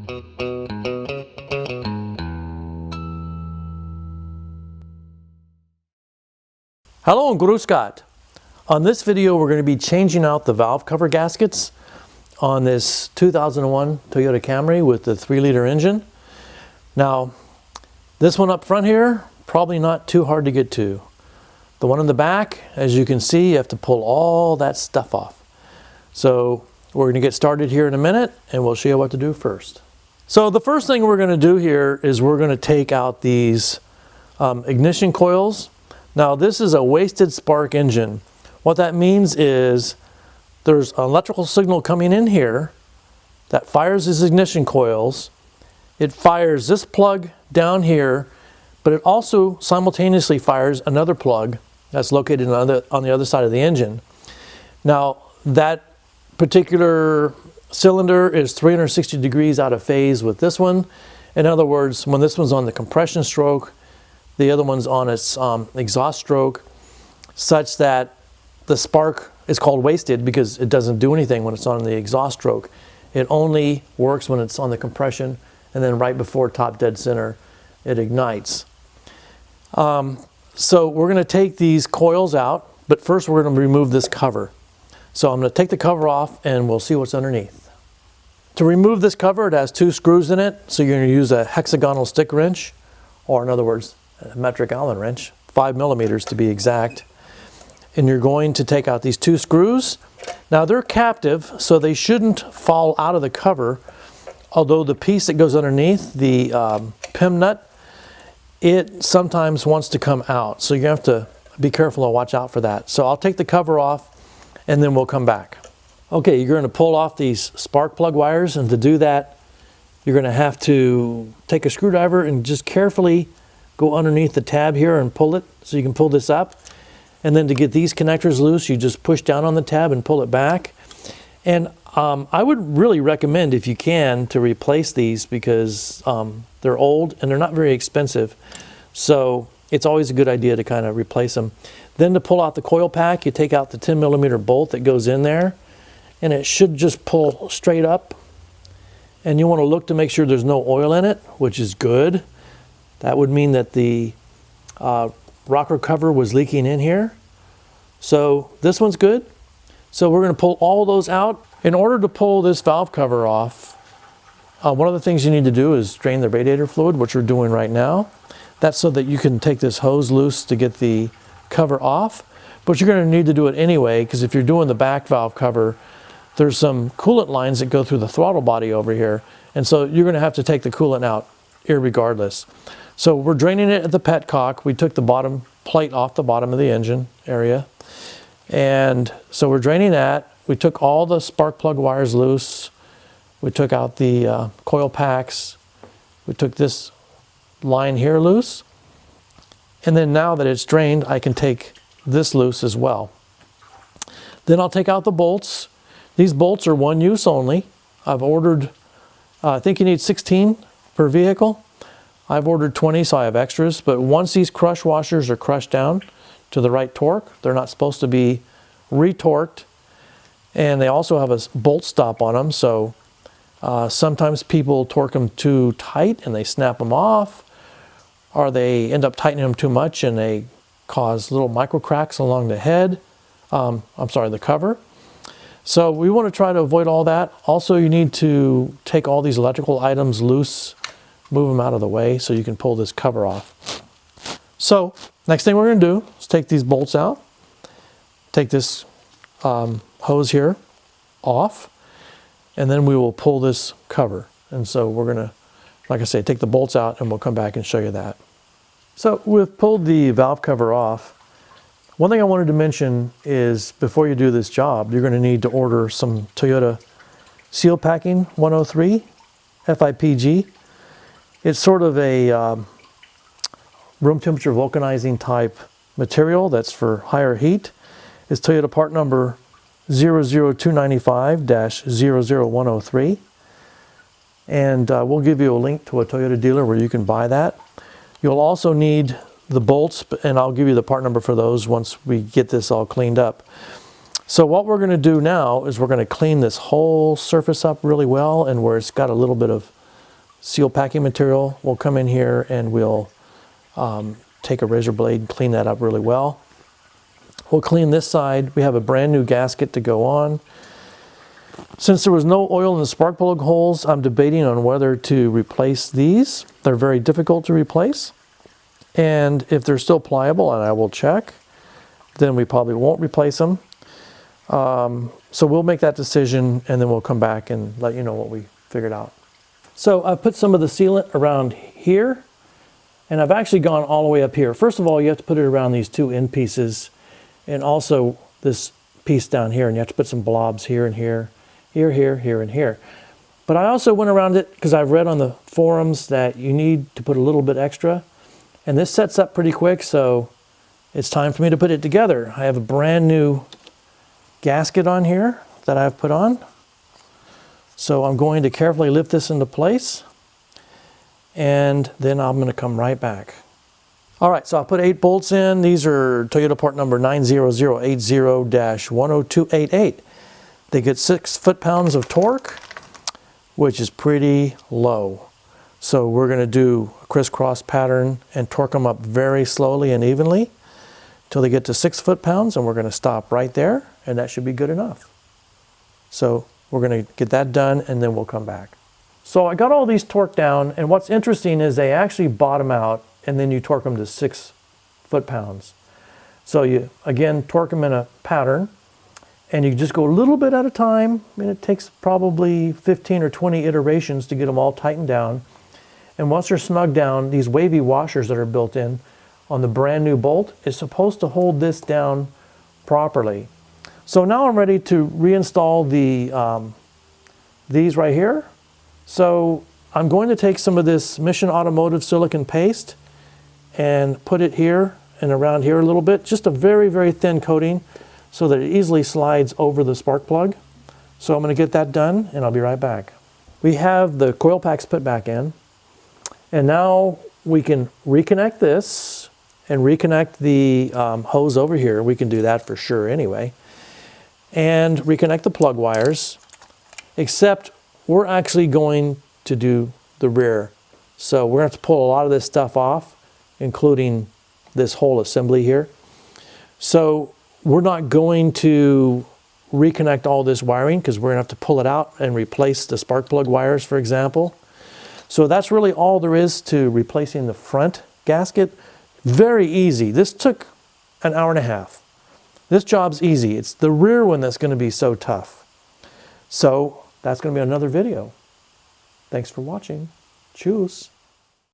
Hello and Gasket. On this video we're going to be changing out the valve cover gaskets on this 2001 Toyota Camry with the 3-liter engine. Now this one up front here, probably not too hard to get to. The one in the back, as you can see, you have to pull all that stuff off. So we're going to get started here in a minute and we'll show you what to do first. So the first thing we're going to do here is we're going to take out these ignition coils. Now this is a wasted spark engine. What that means is there's an electrical signal coming in here that fires these ignition coils. It fires this plug down here, but it also simultaneously fires another plug that's located on the other side of the engine. Now that particular cylinder is 360 degrees out of phase with this one. In other words, when this one's on the compression stroke, the other one's on its exhaust stroke, such that the spark is called wasted because it doesn't do anything when it's on the exhaust stroke. It only works when it's on the compression, and then right before top dead center it ignites. So we're going to take these coils out, but first we're going to remove this cover. So I'm going to take the cover off and we'll see what's underneath. To remove this cover, it has 2 screws in it, so you're going to use a hexagonal stick wrench, or in other words, a metric Allen wrench, 5 millimeters to be exact. And you're going to take out these 2 screws. Now they're captive, so they shouldn't fall out of the cover, although the piece that goes underneath, the PIM nut, it sometimes wants to come out. So you have to be careful and watch out for that. So I'll take the cover off and then we'll come back. Okay, you're going to pull off these spark plug wires, and to do that you're going to have to take a screwdriver and just carefully go underneath the tab here and pull it so you can pull this up. And then to get these connectors loose, you just push down on the tab and pull it back. And I would really recommend, if you can, to replace these because they're old and they're not very expensive. So it's always a good idea to kind of replace them. Then to pull out the coil pack, you take out the 10 millimeter bolt that goes in there, and it should just pull straight up. And you want to look to make sure there's no oil in it, which is good. That would mean that the rocker cover was leaking in here. So this one's good. So we're going to pull all those out. In order to pull this valve cover off, one of the things you need to do is drain the radiator fluid, which we're doing right now. That's so that you can take this hose loose to get the cover off. But you're going to need to do it anyway, because if you're doing the back valve cover, there's some coolant lines that go through the throttle body over here. And so you're going to have to take the coolant out irregardless. So we're draining it at the petcock. We took the bottom plate off the bottom of the engine area. And so we're draining that. We took all the spark plug wires loose. We took out the coil packs. We took this line here loose. And then now that it's drained, I can take this loose as well. Then I'll take out the bolts. These bolts are one use only. I've ordered, I think you need 16 per vehicle. I've ordered 20, so I have extras, but once these crush washers are crushed down to the right torque, they're not supposed to be retorqued, and they also have a bolt stop on them, so sometimes people torque them too tight and they snap them off, or they end up tightening them too much and they cause little micro cracks along the head, the cover. So we want to try to avoid all that. Also, you need to take all these electrical items loose, move them out of the way so you can pull this cover off. So next thing we're going to do is take these bolts out, take this hose here off, and then we will pull this cover. And so we're going to, like I say, take the bolts out and we'll come back and show you that. So we've pulled the valve cover off. One thing I wanted to mention is before you do this job, you're going to need to order some Toyota Seal Packing 103 FIPG. It's sort of a room temperature vulcanizing type material that's for higher heat. It's Toyota part number 00295-00103. And we'll give you a link to a Toyota dealer where you can buy that. You'll also need the bolts, and I'll give you the part number for those once we get this all cleaned up. So what we're going to do now is we're going to clean this whole surface up really well, and where it's got a little bit of seal packing material. We'll come in here and we'll take a razor blade and clean that up really well. We'll clean this side. We have a brand new gasket to go on. Since there was no oil in the spark plug holes, I'm debating on whether to replace these. They're very difficult to replace. And if they're still pliable, and I will check, then we probably won't replace them. So we'll make that decision and then we'll come back and let you know what we figured out. So I've put some of the sealant around here, and I've actually gone all the way up here. First of all, you have to put it around these two end pieces and also this piece down here, and you have to put some blobs here and here, here, here, here, and here. But I also went around it because I've read on the forums that you need to put a little bit extra, and this sets up pretty quick, so it's time for me to put it together. I have a brand new gasket on here that I've put on. So I'm going to carefully lift this into place, and then I'm going to come right back. All right, so I put 8 bolts in. These are Toyota part number 90080-10288. They get 6 foot-pounds of torque, which is pretty low. So we're going to do a crisscross pattern and torque them up very slowly and evenly till they get to 6 foot-pounds, and we're going to stop right there, and that should be good enough. So we're going to get that done, and then we'll come back. So I got all these torqued down, and what's interesting is they actually bottom out, and then you torque them to 6 foot-pounds. So you, again, torque them in a pattern, and you just go a little bit at a time, and it takes probably 15 or 20 iterations to get them all tightened down. And once they're snug down, these wavy washers that are built in on the brand new bolt is supposed to hold this down properly. So now I'm ready to reinstall these right here. So I'm going to take some of this Mission Automotive silicone paste and put it here and around here a little bit, just a very, very thin coating so that it easily slides over the spark plug. So I'm going to get that done and I'll be right back. We have the coil packs put back in, and now we can reconnect this and reconnect the hose over here. We can do that for sure anyway. And reconnect the plug wires, except we're actually going to do the rear. So we're going to have to pull a lot of this stuff off, including this whole assembly here. So we're not going to reconnect all this wiring because we're going to have to pull it out and replace the spark plug wires, for example. So that's really all there is to replacing the front gasket. Very easy. This took an hour and a half. This job's easy. It's the rear one that's going to be so tough. So that's going to be another video. Thanks for watching. Tschüss.